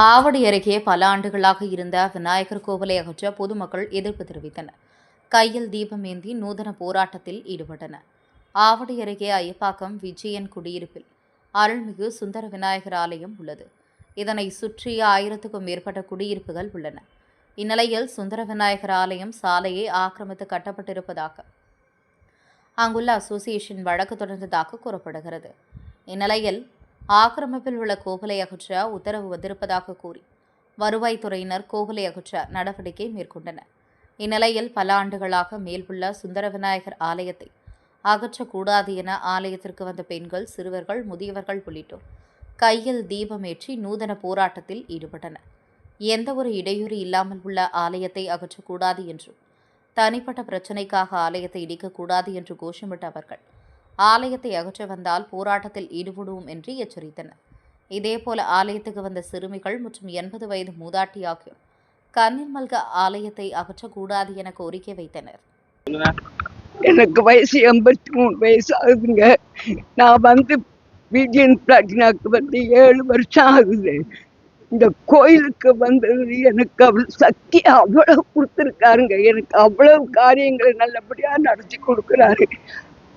ஆவடி அருகே பல ஆண்டுகளாக இருந்த விநாயகர் கோவிலை அகற்ற பொதுமக்கள் எதிர்ப்பு தெரிவித்தனர். கையில் தீபம் ஏந்தி நூதன போராட்டத்தில் ஈடுபட்டனர். ஆவடி அருகே ஐயப்பாக்கம் விஜயன் குடியிருப்பில் அருள்மிகு சுந்தர விநாயகர் ஆலயம் உள்ளது. இதனை சுற்றி 1000க்கும் மேற்பட்ட குடியிருப்புகள் உள்ளன. இந்நிலையில் சுந்தர விநாயகர் ஆலயம் சாலையை ஆக்கிரமித்து கட்டப்பட்டிருப்பதாக அங்குள்ள அசோசியேஷன் வழக்கு தொடர்ந்ததாக கூறப்படுகிறது. இந்நிலையில் ஆக்கிரமிப்பில் உள்ள கோவிலை அகற்ற உத்தரவு வந்திருப்பதாக கூறி வருவாய்த்துறையினர் கோவிலை அகற்ற நடவடிக்கை மேற்கொண்டனர். இந்நிலையில் பல ஆண்டுகளாக மேல்வுள்ள சுந்தர விநாயகர் ஆலயத்தை அகற்றக்கூடாது என ஆலயத்திற்கு வந்த பெண்கள், சிறுவர்கள், முதியவர்கள் உள்ளிட்டோர் கையில் தீபமேற்றி நூதன போராட்டத்தில் ஈடுபட்டனர். எந்தவொரு இடையூறு இல்லாமல் உள்ள ஆலயத்தை அகற்றக்கூடாது என்றும் தனிப்பட்ட பிரச்சினைக்காக ஆலயத்தை இடிக்கக்கூடாது என்று கோஷமிட்ட அவர்கள் ஆலயத்தை அகற்ற வந்தால் போராட்டத்தில் ஈடுபடுவோம் என்று எச்சரித்தனர். இதேபோல ஆலயத்துக்கு வந்த சிறுமிகள் மற்றும் 80 வயது மூதாட்டி ஆகியோர் கண்ணீர் மல்க ஆலயத்தை அகற்றக்கூடாது என கோரிக்கை வைத்தனர். எனக்கு வயசு 83 வயசு ஆகுதுங்க. நான் வந்து விஜயன் பிளாட்டினாக்கு வந்து 7 வருஷம் ஆகுது. இந்த கோயிலுக்கு வந்தது எனக்கு அவ்வளவு சக்தி அவ்வளவு கொடுத்துருக்காருங்க. எனக்கு அவ்வளவு காரியங்களை நல்லபடியா நடத்தி கொடுக்குறாரு.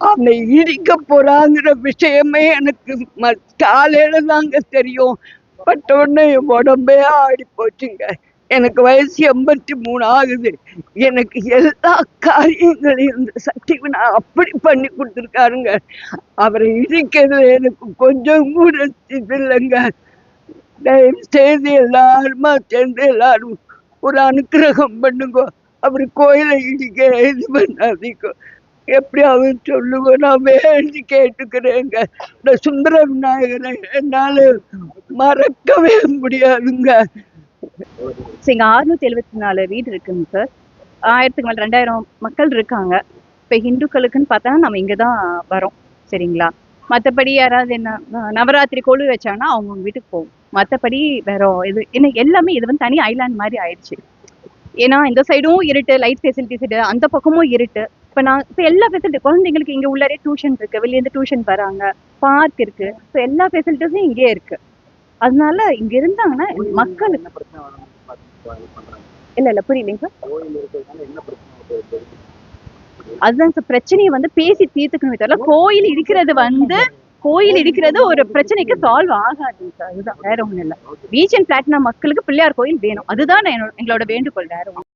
அவனை இடிக்க போறாங்கிற விஷயமே எனக்கு காலையில தாங்க தெரியும். பட்ட உடனே என் உடம்பே ஆடி போச்சுங்க. எனக்கு வயசு 83 ஆகுது. எனக்கு எல்லா காரியங்களையும் இந்த சக்தி நான் அப்படி பண்ணி கொடுத்துருக்காருங்க. அவரை இடிக்கிறது எனக்கு கொஞ்சம் கூட இது இல்லைங்க. தயவு செய்து எல்லாருமா சேர்ந்து எல்லாரும் ஒரு அனுக்கிரகம் பண்ணுங்க. அவர் கோயிலை இடிக்க இது பண்ணாதீங்க. எப்படியாவது சொல்லுங்க, நான் வேண்டி கேட்டுக்கிறேங்க. இந்த சுந்தர விநாயகரை என்னால மறக்கவே முடியாதுங்க. இங்க 674 வீடு இருக்குங்க சார். 1000க்கு மேல 2000 மக்கள் இருக்காங்க. இப்ப ஹிந்துக்களுக்குன்னு பார்த்தா நம்ம இங்கதான் வரோம், சரிங்களா? மற்றபடி யாராவது என்ன நவராத்திரி கொழு வச்சாங்கன்னா அவங்க வீட்டுக்கு போவோம். மற்றபடி வேற இது என்ன எல்லாமே இது வந்து தனி ஐலாண்ட் மாதிரி ஆயிடுச்சு. ஏன்னா இந்த சைடும் இருட்டு, லைட் ஃபெசிலிட்டிஸ், அந்த பக்கமும் இருட்டு. இப்போ எல்லா ஃபெசிலிட்டி குழந்தைங்களுக்கு இங்கே உள்ளாரே டியூஷன் இருக்கு, வெளியேருந்து டியூஷன் வராங்க, பார்க் இருக்கு. ஸோ எல்லா ஃபெசிலிட்டிஸும் இங்கே இருக்கு. அதனால இங்க இருந்தாங்கன்னா மக்களுக்கு இல்ல புரியலைங்க சார். அதுதான் சார் பிரச்சனையை வந்து பேசி தீர்த்துக்கணும் தவிர கோயில் இடிக்கிறது ஒரு பிரச்சனைக்கு சால்வ் ஆகாதுங்க சார். அதுதான், வேற ஒண்ணும் இல்லை. பீச் அண்ட் பிளாட்டினா மக்களுக்கு பிள்ளையார் கோயில் வேணும். அதுதான் எங்களோட வேண்டுகோள், வேற ஒண்ணு.